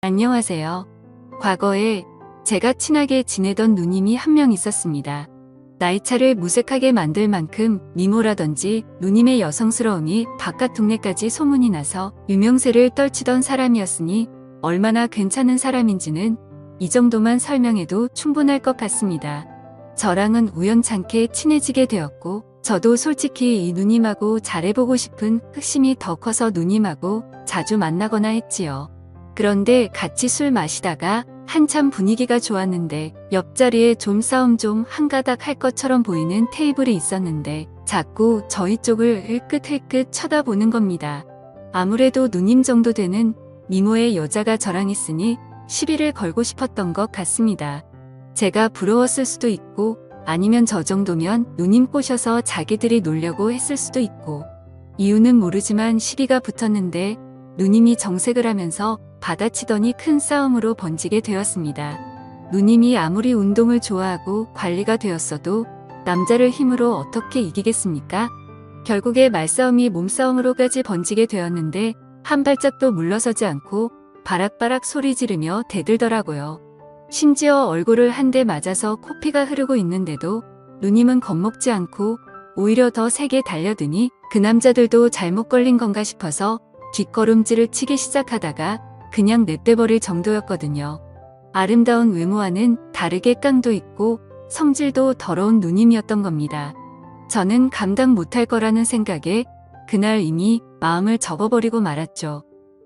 안녕하세요. 과거에 제가 친하게 지내던 누님이 한 명 있었습니다. 나이차를 무색하게 만들 만큼 미모라든지 누님의 여성스러움이 바깥 동네까지 소문이 나서 유명세를 떨치던 사람이었으니 얼마나 괜찮은 사람인지는 이 정도만 설명해도 충분할 것 같습니다. 저랑은 우연찮게 친해지게 되었고 저도 솔직히 이 누님하고 잘해보고 싶은 흑심이 더 커서 누님하고 자주 만나거나 했지요. 그런데 같이 술 마시다가 한참 분위기가 좋았는데 옆자리에 좀 싸움 좀 한가닥 할 것처럼 보이는 테이블이 있었는데 자꾸 저희 쪽을 흘끗흘끗 쳐다보는 겁니다. 아무래도 누님 정도 되는 미모의 여자가 저랑 있으니 시비를 걸고 싶었던 것 같습니다. 제가 부러웠을 수도 있고 아니면 저 정도면 누님 꼬셔서 자기들이 놀려고 했을 수도 있고 이유는 모르지만 시비가 붙었는데 누님이 정색을 하면서 받아치더니 큰 싸움으로 번지게 되었습니다. 누님이 아무리 운동을 좋아하고 관리가 되었어도 남자를 힘으로 어떻게 이기겠습니까? 결국에 말싸움이 몸싸움으로까지 번지게 되었는데 한 발짝도 물러서지 않고 바락바락 소리 지르며 대들더라고요. 심지어 얼굴을 한 대 맞아서 코피가 흐르고 있는데도 누님은 겁먹지 않고 오히려 더 세게 달려드니 그 남자들도 잘못 걸린 건가 싶어서 뒷걸음질을 치기 시작하다가 그냥 냅대버릴 정도였거든요. 아름다운 외모와는 다르게 깡도 있고 성질도 더러운 누님이었던 겁니다. 저는 감당 못할 거라는 생각에 그날 이미 마음을 접어버리고 말았죠.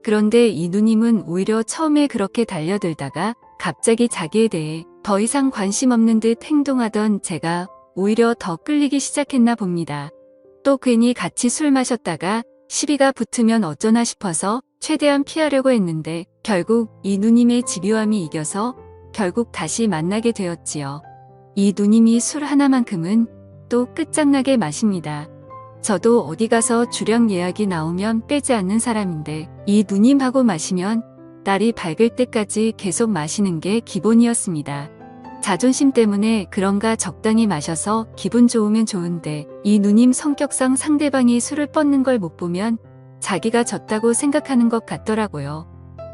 그런데 이 누님은 오히려 처음에 그렇게 달려들다가 갑자기 자기에 대해 더 이상 관심 없는 듯 행동하던 제가 오히려 더 끌리기 시작했나 봅니다. 또 괜히 같이 술 마셨다가 시비가 붙으면 어쩌나 싶어서 최대한 피하려고 했는데 결국 이 누님의 집요함이 이겨서 결국 다시 만나게 되었지요. 이 누님이 술 하나만큼은 또 끝장나게 마십니다. 저도 어디 가서 주량 예약이 나오면 빼지 않는 사람인데 이 누님하고 마시면 날이 밝을 때까지 계속 마시는 게 기본이었습니다. 자존심 때문에 그런가 적당히 마셔서 기분 좋으면 좋은데 이 누님 성격상 상대방이 술을 뻗는 걸 못 보면 자기가 졌다고 생각하는 것 같더라고요.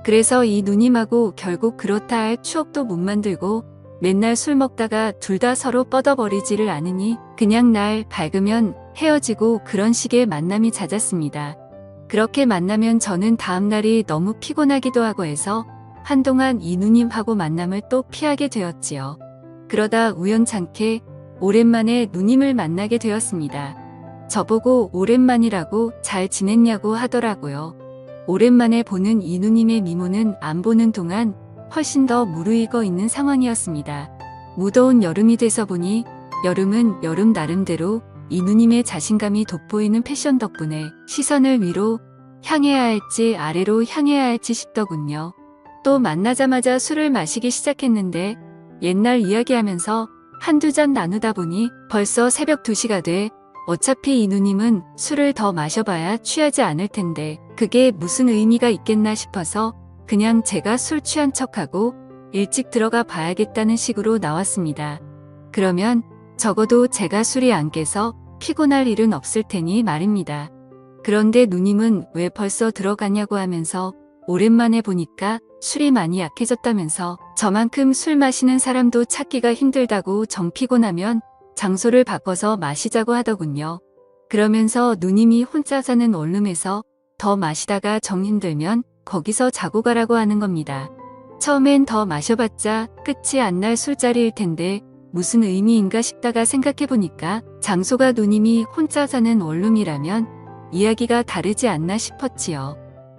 그래서 이 누님하고 결국 그렇다 할 추억도 못 만들고 맨날 술 먹다가 둘 다 서로 뻗어버리지를 않으니 그냥 날 밝으면 헤어지고 그런 식의 만남이 잦았습니다. 그렇게 만나면 저는 다음날이 너무 피곤하기도 하고 해서 한동안 이 누님하고 만남을 또 피하게 되었지요. 그러다 우연찮게 오랜만에 누님을 만나게 되었습니다. 저보고 오랜만이라고 잘 지냈냐고 하더라고요. 오랜만에 보는 이 누님의 미모는 안 보는 동안 훨씬 더 무르익어 있는 상황이었습니다. 무더운 여름이 돼서 보니 여름은 여름 나름대로 이 누님의 자신감이 돋보이는 패션 덕분에 시선을 위로 향해야 할지 아래로 향해야 할지 싶더군요. 또 만나자마자 술을 마시기 시작했는데 옛날 이야기하면서 한두 잔 나누다 보니 벌써 새벽 2시가 돼 어차피 이 누님은 술을 더 마셔봐야 취하지 않을 텐데 그게 무슨 의미가 있겠나 싶어서 그냥 제가 술 취한 척하고 일찍 들어가 봐야겠다는 식으로 나왔습니다. 그러면 적어도 제가 술이 안 깨서 피곤할 일은 없을 테니 말입니다. 그런데 누님은 왜 벌써 들어가냐고 하면서 오랜만에 보니까 술이 많이 약해졌다면서 저만큼 술 마시는 사람도 찾기가 힘들다고 정 피곤하면 장소를 바꿔서 마시자고 하더군요. 그러면서 누님이 혼자 사는 원룸에서 더 마시다가 정 힘들면 거기서 자고 가라고 하는 겁니다. 처음엔 더 마셔봤자 끝이 안 날 술자리일 텐데 무슨 의미인가 싶다가 생각해보니까 장소가 누님이 혼자 사는 원룸이라면 이야기가 다르지 않나 싶었지요.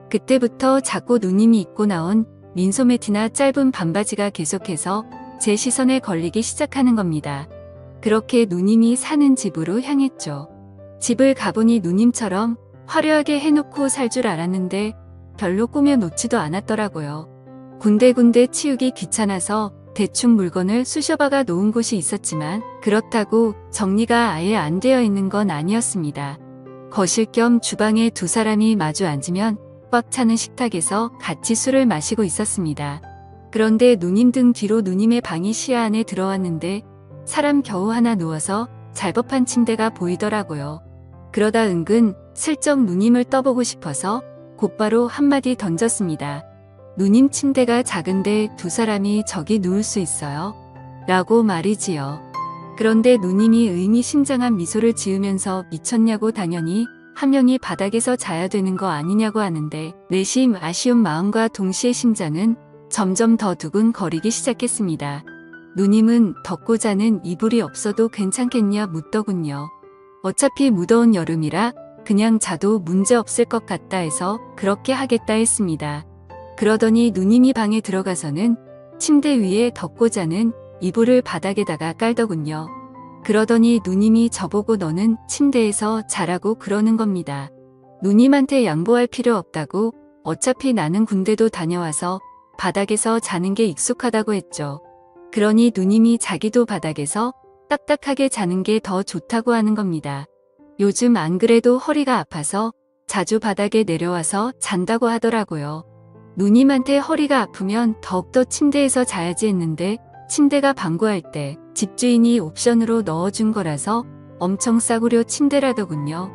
그때부터 자꾸 누님이 입고 나온 민소매티나 짧은 반바지가 계속해서 제 시선에 걸리기 시작하는 겁니다. 그렇게 누님이 사는 집으로 향했죠. 집을 가보니 누님처럼 화려하게 해놓고 살 줄 알았는데 별로 꾸며놓지도 않았더라고요. 군데군데 치우기 귀찮아서 대충 물건을 쑤셔박아 놓은 곳이 있었지만 그렇다고 정리가 아예 안 되어 있는 건 아니었습니다. 거실 겸 주방에 두 사람이 마주 앉으면 꽉 차는 식탁에서 같이 술을 마시고 있었습니다. 그런데 누님 등 뒤로 누님의 방이 시야 안에 들어왔는데 사람 겨우 하나 누워서 잘법한 침대가 보이더라고요. 그러다 은근 슬쩍 누님을 떠보고 싶어서 곧바로 한마디 던졌습니다. 누님 침대가 작은데 두 사람이 저기 누울 수 있어요? 라고 말이지요. 그런데 누님이 의미심장한 미소를 지으면서 미쳤냐고 당연히 한 명이 바닥에서 자야 되는 거 아니냐고 하는데 내심 아쉬운 마음과 동시에 심장은 점점 더 두근거리기 시작했습니다. 누님은 덮고 자는 이불이 없어도 괜찮겠냐 묻더군요. 어차피 무더운 여름이라 그냥 자도 문제 없을 것 같다 해서 그렇게 하겠다 했습니다. 그러더니 누님이 방에 들어가서는 침대 위에 덮고 자는 이불을 바닥에다가 깔더군요. 그러더니 누님이 저보고 너는 침대에서 자라고 그러는 겁니다. 누님한테 양보할 필요 없다고 어차피 나는 군대도 다녀와서 바닥에서 자는 게 익숙하다고 했죠. 그러니 누님이 자기도 바닥에서 딱딱하게 자는 게 더 좋다고 하는 겁니다. 요즘 안 그래도 허리가 아파서 자주 바닥에 내려와서 잔다고 하더라고요. 누님한테 허리가 아프면 더욱더 침대에서 자야지 했는데 침대가 방구할 때 집주인이 옵션으로 넣어준 거라서 엄청 싸구려 침대라더군요.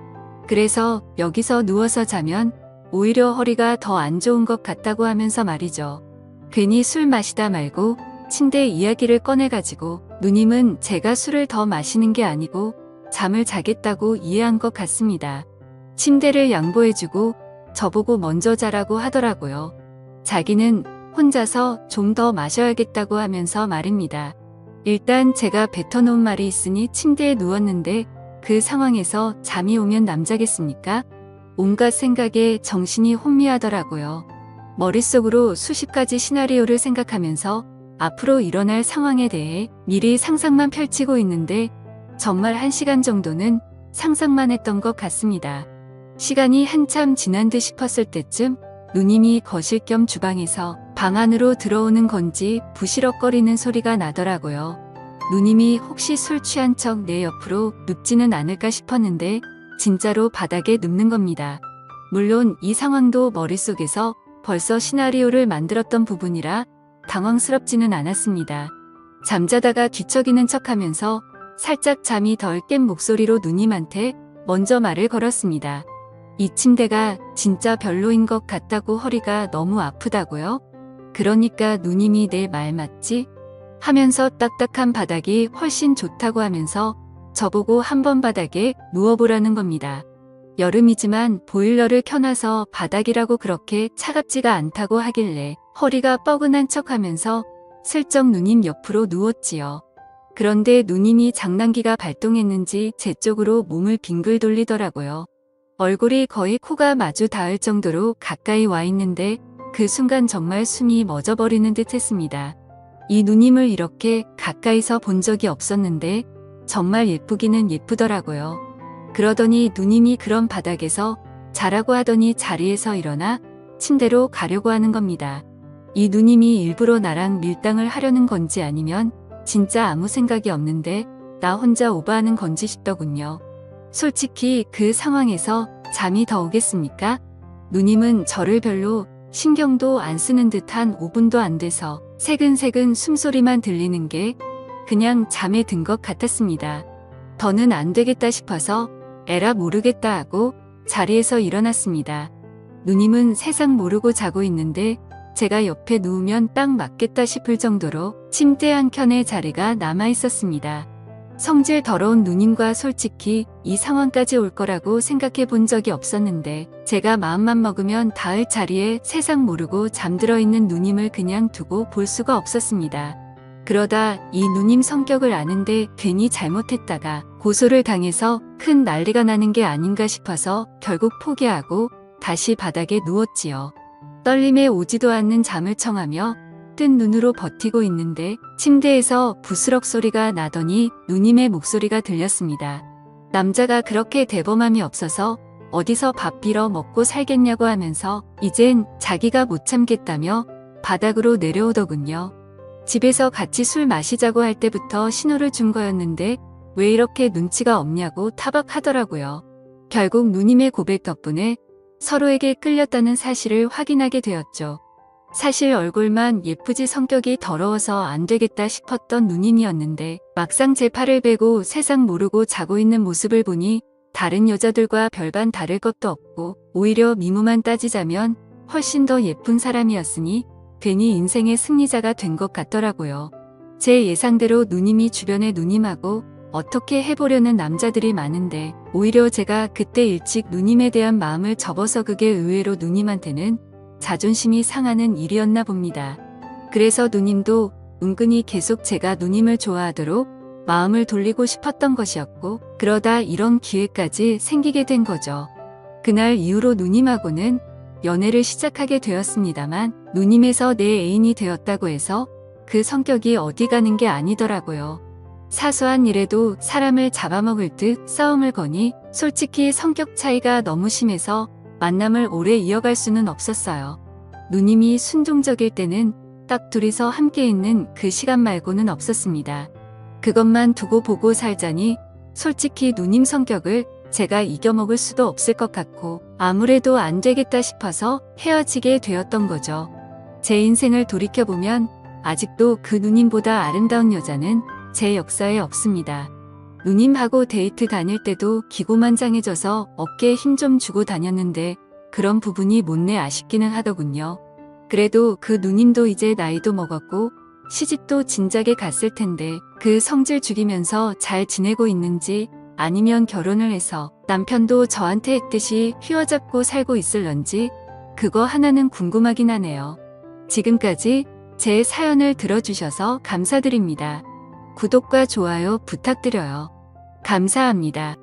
그래서 여기서 누워서 자면 오히려 허리가 더 안 좋은 것 같다고 하면서 말이죠. 괜히 술 마시다 말고 침대 이야기를 꺼내가지고 누님은 제가 술을 더 마시는 게 아니고 잠을 자겠다고 이해한 것 같습니다. 침대를 양보해주고 저보고 먼저 자라고 하더라고요. 자기는 혼자서 좀 더 마셔야겠다고 하면서 말입니다. 일단 제가 뱉어놓은 말이 있으니 침대에 누웠는데 그 상황에서 잠이 오면 남자겠습니까? 온갖 생각에 정신이 혼미하더라고요. 머릿속으로 수십 가지 시나리오를 생각하면서 앞으로 일어날 상황에 대해 미리 상상만 펼치고 있는데 정말 1시간 정도는 상상만 했던 것 같습니다. 시간이 한참 지난 듯 싶었을 때쯤 누님이 거실 겸 주방에서 방 안으로 들어오는 건지 부시럭거리는 소리가 나더라고요. 누님이 혹시 술 취한 척 내 옆으로 눕지는 않을까 싶었는데 진짜로 바닥에 눕는 겁니다. 물론 이 상황도 머릿속에서 벌써 시나리오를 만들었던 부분이라 당황스럽지는 않았습니다. 잠자다가 뒤척이는 척하면서 살짝 잠이 덜 깬 목소리로 누님한테 먼저 말을 걸었습니다. 이 침대가 진짜 별로인 것 같다고 허리가 너무 아프다고요? 그러니까 누님이 내 말 맞지? 하면서 딱딱한 바닥이 훨씬 좋다고 하면서 저보고 한번 바닥에 누워보라는 겁니다. 여름이지만 보일러를 켜놔서 바닥이라고 그렇게 차갑지가 않다고 하길래 허리가 뻐근한 척하면서 슬쩍 누님 옆으로 누웠지요. 그런데 누님이 장난기가 발동했는지 제 쪽으로 몸을 빙글 돌리더라고요. 얼굴이 거의 코가 마주 닿을 정도로 가까이 와 있는데 그 순간 정말 숨이 멎어버리는 듯 했습니다. 이 누님을 이렇게 가까이서 본 적이 없었는데 정말 예쁘기는 예쁘더라고요. 그러더니 누님이 그런 바닥에서 자라고 하더니 자리에서 일어나 침대로 가려고 하는 겁니다. 이 누님이 일부러 나랑 밀당을 하려는 건지 아니면 진짜 아무 생각이 없는데 나 혼자 오버하는 건지 싶더군요. 솔직히 그 상황에서 잠이 더 오겠습니까? 누님은 저를 별로 신경도 안 쓰는 듯한 5분도 안 돼서 새근새근 숨소리만 들리는 게 그냥 잠에 든 것 같았습니다. 더는 안 되겠다 싶어서 에라 모르겠다 하고 자리에서 일어났습니다. 누님은 세상 모르고 자고 있는데 제가 옆에 누우면 딱 맞겠다 싶을 정도로 침대 한켠에 자리가 남아 있었습니다. 성질 더러운 누님과 솔직히 이 상황까지 올 거라고 생각해 본 적이 없었는데 제가 마음만 먹으면 닿을 자리에 세상 모르고 잠들어 있는 누님을 그냥 두고 볼 수가 없었습니다. 그러다 이 누님 성격을 아는데 괜히 잘못했다가 고소를 당해서 큰 난리가 나는 게 아닌가 싶어서 결국 포기하고 다시 바닥에 누웠지요. 떨림에 오지도 않는 잠을 청하며 뜬 눈으로 버티고 있는데 침대에서 부스럭 소리가 나더니 누님의 목소리가 들렸습니다. 남자가 그렇게 대범함이 없어서 어디서 밥 빌어 먹고 살겠냐고 하면서 이젠 자기가 못 참겠다며 바닥으로 내려오더군요. 집에서 같이 술 마시자고 할 때부터 신호를 준 거였는데 왜 이렇게 눈치가 없냐고 타박하더라고요. 결국 누님의 고백 덕분에 서로에게 끌렸다는 사실을 확인하게 되었죠. 사실 얼굴만 예쁘지 성격이 더러워서 안 되겠다 싶었던 누님이었는데 막상 제 팔을 베고 세상 모르고 자고 있는 모습을 보니 다른 여자들과 별반 다를 것도 없고 오히려 미모만 따지자면 훨씬 더 예쁜 사람이었으니 괜히 인생의 승리자가 된 것 같더라고요. 제 예상대로 누님이 주변에 누님하고 어떻게 해보려는 남자들이 많은데 오히려 제가 그때 일찍 누님에 대한 마음을 접어서 그게 의외로 누님한테는 자존심이 상하는 일이었나 봅니다. 그래서 누님도 은근히 계속 제가 누님을 좋아하도록 마음을 돌리고 싶었던 것이었고 그러다 이런 기회까지 생기게 된 거죠. 그날 이후로 누님하고는 연애를 시작하게 되었습니다만 누님에서 내 애인이 되었다고 해서 그 성격이 어디 가는 게 아니더라고요. 사소한 일에도 사람을 잡아먹을 듯 싸움을 거니 솔직히 성격 차이가 너무 심해서 만남을 오래 이어갈 수는 없었어요. 누님이 순종적일 때는 딱 둘이서 함께 있는 그 시간 말고는 없었습니다. 그것만 두고 보고 살자니 솔직히 누님 성격을 제가 이겨먹을 수도 없을 것 같고 아무래도 안 되겠다 싶어서 헤어지게 되었던 거죠. 제 인생을 돌이켜보면 아직도 그 누님보다 아름다운 여자는 제 역사에 없습니다. 누님하고 데이트 다닐 때도 기고만장해져서 어깨에 힘 좀 주고 다녔는데 그런 부분이 못내 아쉽기는 하더군요. 그래도 그 누님도 이제 나이도 먹었고 시집도 진작에 갔을 텐데 그 성질 죽이면서 잘 지내고 있는지 아니면 결혼을 해서 남편도 저한테 했듯이 휘어잡고 살고 있을런지 그거 하나는 궁금하긴 하네요. 지금까지 제 사연을 들어주셔서 감사드립니다. 구독과 좋아요 부탁드려요. 감사합니다.